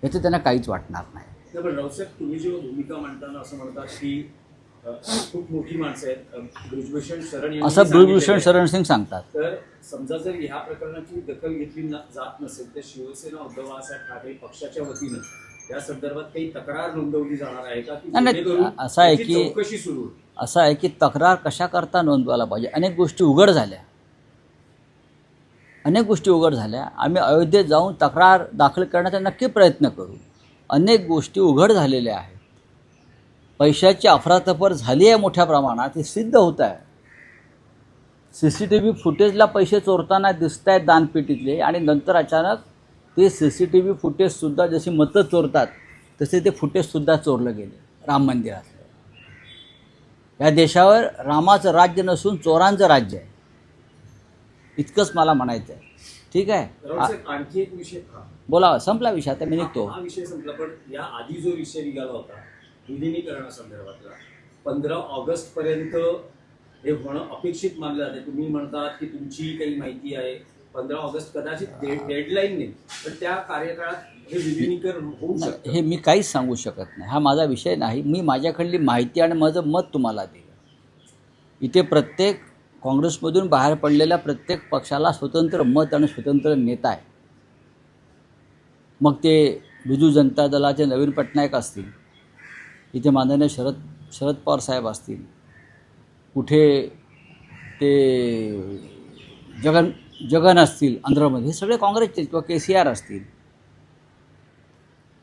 याचं त्यांना काहीच वाटणार नाही. पण रावसाहेब, तुम्ही जेव्हा भूमिका मांडताना असं म्हणतात की खूप मोठी माणसं आहेत, ब्रिजभूषण शरण यांनी असं ब्रिजभूषण शरण सिंग सांगतात. तर समजा जर ह्या प्रकरणाची दखल घेतली जात नसेल तर शिवसेना उद्धव बाळासाहेब ठाकरे पक्षाच्या वतीनं त्या संदर्भात काही तक्रार नोंदवली जाणार आहे का? नाही, असं आहे की चौकशी सुरू असं आहे की तक्रार कशा करता नोंदवायला पाहिजे. अनेक गोष्टी उघड झाल्या, आम्ही अयोध्येत जाऊन तक्रार दाखल करण्याचा नक्की प्रयत्न करू. अनेक गोष्टी उघड झालेल्या आहेत. पैशाची अफरातफर झाली आहे मोठ्या प्रमाणात, हे सिद्ध होत आहे. CCTV फुटेजला पैसे चोरताना दिसत आहेत दानपेटीतले, आणि नंतर अचानक ते CCTV फुटेजसुद्धा जशी मतं चोरतात तसे ते फुटेजसुद्धा चोरलं गेले राम मंदिरातलं. या देशावर रामाचं राज्य नसून चोरांचं राज्य आहे, इतकंच मला म्हणायचं आहे. ठीक आहे, आणखी एक विषय बोला. संपला विषय, आता मी निघतो. हा विषय संपला, पण या आधी जो विषय निघाला होता विलिनीकरणासंदर्भातला 15 ऑगस्ट पर्यंत हे होणं अपेक्षित मानलं जाते. तुम्ही म्हणतात की तुमची काही माहिती आहे 15 ऑगस्ट कदाचित डेडलाईन नाही, पण त्या कार्यकाळात हे विलिनीकरण होऊ शकतं. हे मी काहीच सांगू शकत नाही, हा माझा विषय नाही. मी माझ्याकडली माहिती आणि माझं मत तुम्हाला दिलं. इथे प्रत्येक काँग्रेसमधून बाहेर पडलेल्या प्रत्येक पक्षाला स्वतंत्र मत आणि स्वतंत्र नेता आहे. मग ते बिजू जनता दलाचे नवीन पटनायक असतील, इथे माननीय शरद पवार साहेब असतील, कुठे ते जगन असतील आंध्रमध्ये, हे सगळे काँग्रेसचे, किंवा KCR असतील,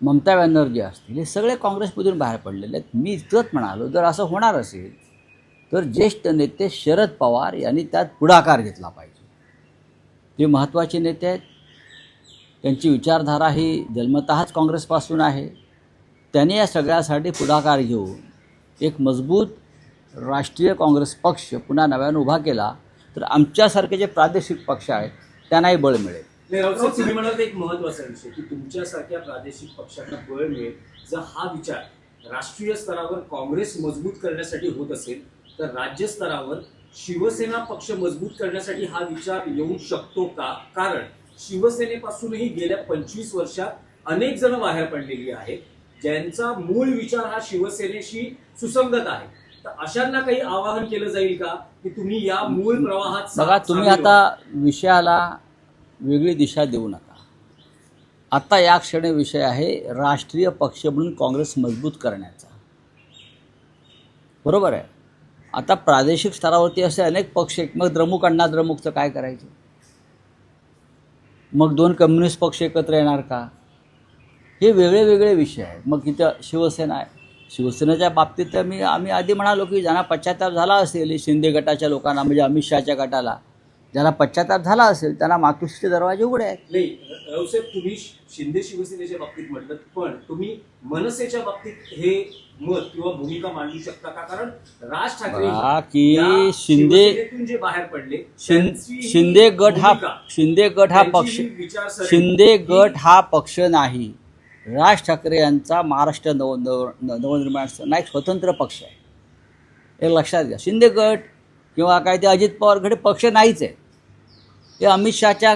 ममता बॅनर्जी असतील, हे सगळे काँग्रेसमधून बाहेर पडलेले आहेत. मी इतकंच म्हणालो, जर असं होणार असेल तर ज्येष्ठ नेते शरद पवार यांनी त्यात पुढाकार घेतला पाहिजे. ते महत्त्वाचे नेते आहेत, त्यांची विचारधारा ही जन्मतःच काँग्रेसपासून आहे. त्यांनी या सगळ्यासाठी पुढाकार घेऊन एक मजबूत राष्ट्रीय काँग्रेस पक्ष पुन्हा नव्यानं उभा केला तर आमच्यासारखे जे प्रादेशिक पक्ष आहेत त्यांनाही बळ मिळेल. तुम्ही म्हणाल एक महत्त्वाचा विषय की तुमच्यासारख्या प्रादेशिक पक्षांना बळ मिळेल. जर हा विचार राष्ट्रीय स्तरावर काँग्रेस मजबूत करण्यासाठी होत असेल तर राज्य स्तरावर शिवसेना पक्ष मजबूत करण्यासाठी हा विचार येऊ शकतो का? कारण शिवसेनेपासूनही गेल्या 25 वर्षात अनेक जण बाहेर पडलेली आहेत ज्यांचा मूळ विचार हा शिवसेनेशी सुसंगत आहे. तर अशांना काही आवाहन केलं जाईल का की तुम्ही या मूळ प्रवाहात? बघा, तुम्ही आता विषयाला वेगळी दिशा देऊ नका. आता या क्षणी विषय आहे राष्ट्रीय पक्ष म्हणून काँग्रेस मजबूत करण्याचा. बरोबर आहे. आता प्रादेशिक स्तरावरती असे अनेक पक्ष आहेत, मग द्रमुक अण्णा द्रमुकचं काय करायचं? मग 2 कम्युनिस्ट पक्ष एकत्र येणार का? हे वेगळे वेगळे विषय आहेत. मग इथं शिवसेना आहे. शिवसेनेच्या बाबतीत तर आम्ही आधी म्हणालो की ज्यांना पश्चाताप झाला असेल, शिंदे गटाच्या लोकांना, म्हणजे अमित शहाच्या गटाला ज्यांना पश्चाताप झाला असेल त्यांना मातोश्रीचे दरवाजे उघडे आहेत. नाही रावसाहेब, तुम्ही शिंदे शिवसेनेच्या बाबतीत म्हटलं, पण तुम्ही मनसेच्या बाबतीत हे मत किंवा भूमिका मांडू शकता का? कारण राज ठाकरे की शिंदे जे बाहेर पडले, शिंदे गट हा पक्ष नाही. राज ठाकरे यांचा महाराष्ट्र नवनिर्माण सेना एक स्वतंत्र पक्ष आहे, हे लक्षात घ्या. शिंदे गट किंवा काय ते अजित पवार गट पक्ष नाहीच आहे. हे अमित शहाच्या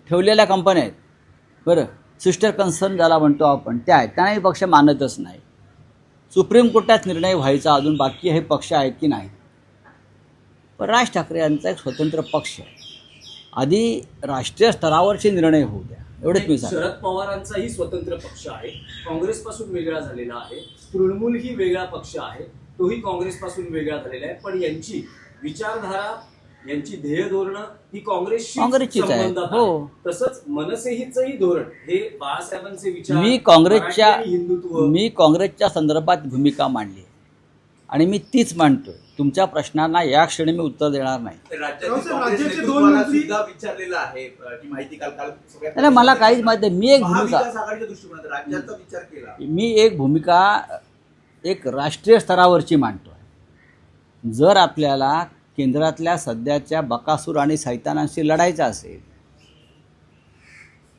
ठेवलेल्या कंपन्या आहेत. बरं, सिस्टर कन्सर्न ज्याला म्हणतो आपण, त्या आहेत. त्यांनाही पक्ष मानतच नाही. सुप्रीम कोर्टात निर्णय व्हायचा अजून बाकी हे पक्ष आहेत की नाही. पण राज ठाकरे यांचा एक स्वतंत्र पक्ष आहे. आधी राष्ट्रीय स्तरावरचे निर्णय होऊ द्या, एवढंच मी सांगतो. शरद पवारांचाही स्वतंत्र पक्ष आहे, काँग्रेसपासून वेगळा झालेला आहे. तृणमूल ही वेगळा पक्ष आहे, तोही काँग्रेसपासून वेगळा झालेला आहे. पण यांची विचारधारा, यांची ध्येय धोरणं ही काँग्रेसचीच आहे. हो, तसंच मनसेचंही धोरण हे बाळासाहेबांचे विचार. मी काँग्रेसच्या संदर्भात भूमिका मांडली आणि मी तीच मांडतोय. तुमच्या प्रश्नांना या क्षणी मी उत्तर देणार नाही. मला काहीच माहिती नाही. मी एक भूमिका एक राष्ट्रीय स्तरावरची मांडतोय. जर आपल्याला केंद्रातल्या सध्याच्या बकासूर आणि सैतानांशी लढायचं असेल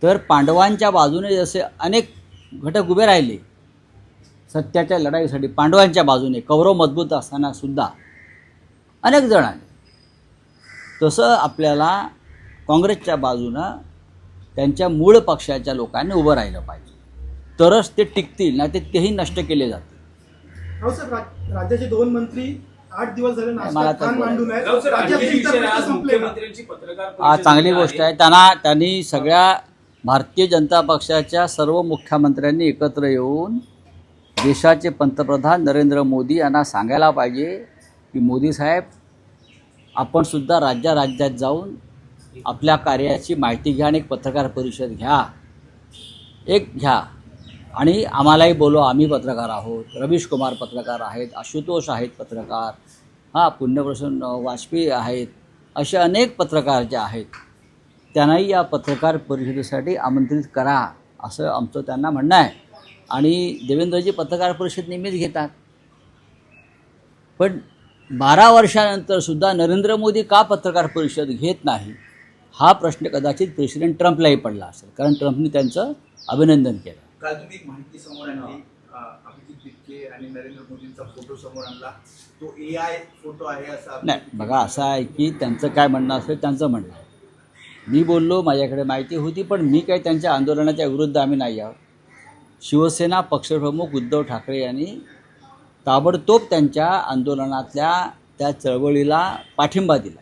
तर पांडवांच्या बाजूने जसे अनेक घटक उभे राहिले सत्याच्या लढाईसाठी, पांडवांच्या बाजूने कौरव मजबूत असताना सुद्धा अनेक जण आले, तसं आपल्याला काँग्रेसच्या बाजूनं त्यांच्या मूळ पक्षाच्या लोकांनी उभं राहिलं पाहिजे. तरच ते टिकतील, नाही तर तेही नष्ट केले जातील. राऊत राज्याचे 2 मंत्री 8 दिवस झाले मला नाश्त्यात तर खान मांडून आहेत. राऊत सर, आणखी एक राज्यातले विषय इतर आहे. आज प्रश्न संपले का? मुख्यमंत्र्यांची पत्रकार हा परिषद चांगली झाली गोष्ट आहे. आहे. त्यांनी सगळ्या भारतीय जनता पक्षाच्या सर्व मुख्यमंत्र्यांनी एकत्र येऊन देशाचे पंतप्रधान नरेंद्र मोदी यांना सांगायला पाहिजे की मोदी साहेब, आपण सुद्धा राज्यात जाऊन आपल्या कार्याची माहिती घ्या आणि एक पत्रकार परिषद घ्या आणि आम्हालाही बोलवा. आम्ही पत्रकार आहोत, रवीश कुमार पत्रकार आहेत, आशुतोष आहेत पत्रकार, पुण्यप्रसन्न वाजपेयी आहेत, असे अनेक पत्रकार जे आहेत त्यांनाही या पत्रकार परिषदेसाठी आमंत्रित करा, असं आमचं त्यांना म्हणणं आहे. आणि देवेंद्रजी पत्रकार परिषद नेहमीच घेतात, पण 12 वर्षानंतर सुद्धा नरेंद्र मोदी का पत्रकार परिषद घेत नाही, हा प्रश्न कदाचित प्रेसिडेंट ट्रम्पलाही पडला असेल, कारण ट्रम्पने त्यांचं अभिनंदन केलं. काल तुम्ही एक माहिती समोर आणली, अभिजित बिटके आणि नरेंद्र मोदींचा फोटो समोर आणला. तो AI फोटो आहे असा नाही, बघा असं आहे की त्यांचं काय म्हणणं असेल त्यांचं म्हणणं आहे. मी बोललो, माझ्याकडे माहिती होती, पण मी काही त्यांच्या आंदोलनाच्या विरुद्ध आम्ही नाही आहोत. शिवसेना पक्षप्रमुख उद्धव ठाकरे यांनी ताबडतोब त्यांच्या आंदोलनातल्या त्या चळवळीला पाठिंबा दिला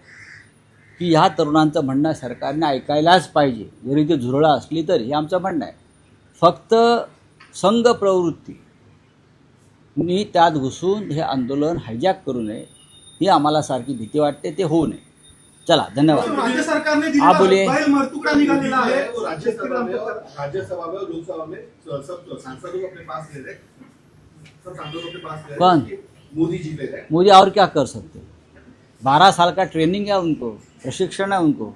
की ह्या तरुणांचं म्हणणं सरकारने ऐकायलाच पाहिजे, जरी ते झुरळं असली तरी. हे आमचं म्हणणं आहे. फक्त संघ प्रवृत्तीनी त्यात घुसून हे आंदोलन हायजॅक करू नये, ही आम्हाला सारखी भीती वाटते. ते होऊ नये. चला, धन्यवाद. राज्य सरकारने आप दिलेला बोलिए. बैल मरतुकड़ा निकालेला है. राज्यसभा में और लोकसभा में सब सांसदों को अपने पास ले रहे, सब सांसदों को अपने पास ले रहे। कौन? मोदी जी ले रहे। मोदी और क्या कर सकते? 12 साल का ट्रेनिंग है उनको, प्रशिक्षण है उनको.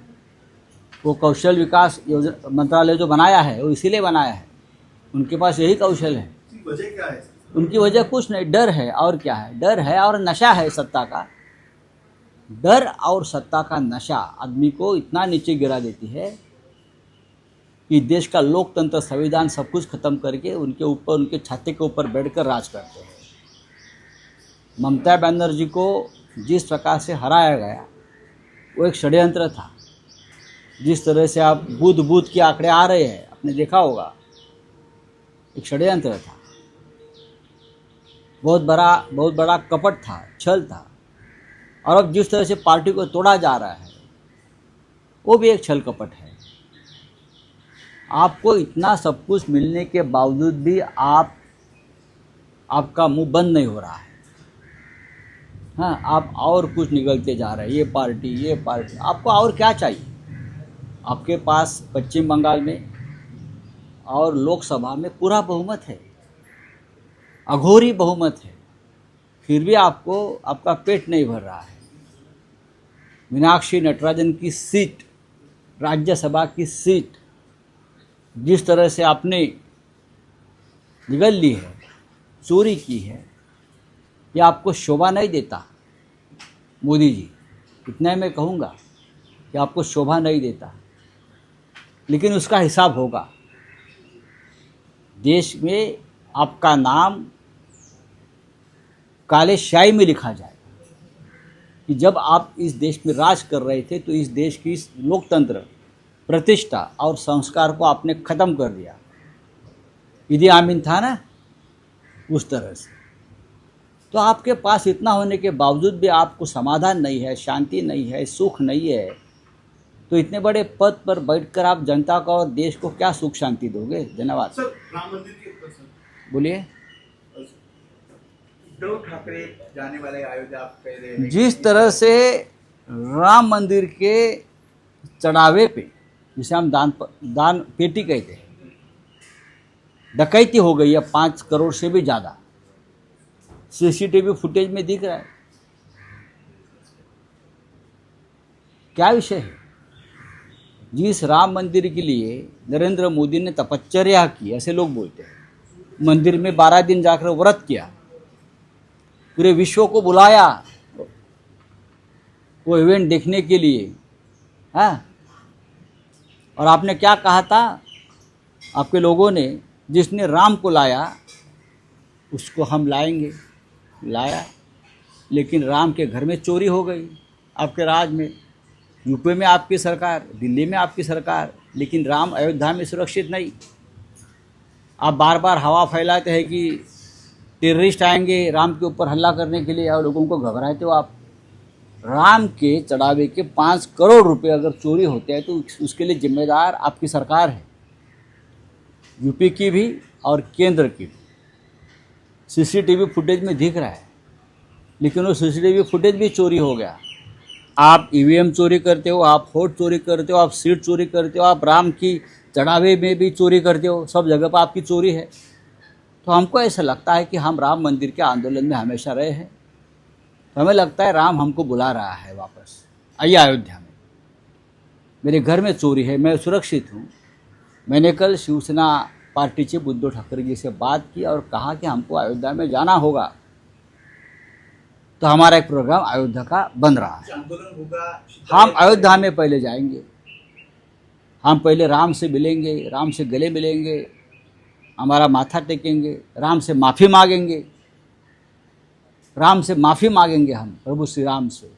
वो कौशल विकास योजना मंत्रालय जो बनाया है वो इसीलिए बनाया है. उनके पास यही कौशल है. इसकी वजह क्या है? उनकी वजह कुछ नहीं, डर है. और क्या है? डर है और नशा है सत्ता का. डर और सत्ता का नशा आदमी को इतना नीचे गिरा देती है कि देश का लोकतंत्र, संविधान सब कुछ खत्म करके उनके ऊपर, उनके छाते के ऊपर बैठकर राज करते हैं. ममता बनर्जी को जिस प्रकार से हराया गया वो एक षड्यंत्र था. जिस तरह से आप बूथ के आंकड़े आ रहे हैं, आपने देखा होगा, एक षड्यंत्र था. बहुत बड़ा कपट था, छल था. और अब जिस तरह से पार्टी को तोड़ा जा रहा है वो भी एक छल कपट है. आपको इतना सब कुछ मिलने के बावजूद भी आपका मुंह बंद नहीं हो रहा है. आप और कुछ निगलते जा रहे हैं, ये पार्टी. आपको और क्या चाहिए? आपके पास पश्चिम बंगाल में और लोकसभा में पूरा बहुमत है, अघोरी बहुमत है, फिर भी आपका पेट नहीं भर रहा है. मीनाक्षी नटराजन की सीट, राज्यसभा की सीट जिस तरह से आपने निगल ली है, चोरी की है, ये आपको शोभा नहीं देता मोदी जी. इतना मैं कहूँगा कि आपको शोभा नहीं देता, लेकिन उसका हिसाब होगा. देश में आपका नाम काले स्याही में लिखा जाए कि जब आप इस देश में राज कर रहे थे तो इस देश की लोकतंत्र, प्रतिष्ठा और संस्कार को आपने ख़त्म कर दिया. इदी आमीन था ना, उस तरह से. तो आपके पास इतना होने के बावजूद भी आपको समाधान नहीं है, शांति नहीं है, सुख नहीं है, तो इतने बड़े पद पर बैठकर आप जनता को और देश को क्या सुख शांति दोगे? धन्यवाद. सर, राम मंदिर के ऊपर सर, बोलिए. उद्धव ठाकरे जाने वाले अयोध्या, आप कह रहे हैं जिस तरह से राम मंदिर के चढ़ावे पे, जिसे हम दान पेटी कहते हैं, डकैती हो गई है 5 करोड़ से भी ज़्यादा. CCTV फुटेज में दिख रहा है. क्या विषय है? जिस राम मंदिर के लिए नरेंद्र मोदी ने तपश्चर्या की, ऐसे लोग बोलते हैं, मंदिर में 12 दिन जाकर व्रत किया, पूरे विश्व को बुलाया वो इवेंट देखने के लिए. और आपने क्या कहा था? आपके लोगों ने, जिसने राम को लाया उसको हम लाएंगे. लाया, लेकिन राम के घर में चोरी हो गई आपके राज में. यूपी में आपकी सरकार, दिल्ली में आपकी सरकार, लेकिन राम अयोध्या में सुरक्षित नहीं. आप बार बार हवा फैलाते हैं कि टेररिस्ट आएंगे राम के ऊपर हमला करने के लिए और लोगों को घबराते हो आप। राम के चढ़ावे के 5 करोड़ रुपए अगर चोरी होते हैं तो उसके लिए जिम्मेदार आपकी सरकार है, यूपी की भी और केंद्र की भी। सीसीटीवी फुटेज में दिख रहा है, लेकिन वो सीसीटीवी फुटेज भी चोरी हो गया। आप ईवीएम चोरी करते हो, आप वोट चोरी करते हो, आप सीट चोरी करते हो, आप राम की चढ़ावे में भी चोरी करते हो, सब जगह पर आपकी चोरी है। तो हमको ऐसा लगता है कि हम राम मंदिर के आंदोलन में हमेशा रहे हैं, तो हमें लगता है राम हमको बुला रहा है वापस, आइए अयोध्या में। मेरे घर में चोरी है, मैं सुरक्षित हूँ। मैंने कल शिवसेना पार्टी के उद्धव ठाकरे जी से बात की और कहा कि हमको अयोध्या में जाना होगा, तो हमारा एक प्रोग्राम अयोध्या का बन रहा है। आंदोलन होगा। हम अयोध्या में पहले जाएंगे, हम पहले राम से मिलेंगे, राम से गले मिलेंगे, हमारा माथा टेकेंगे, राम से माफ़ी मांगेंगे, राम से माफ़ी मांगेंगे हम प्रभु श्री राम से।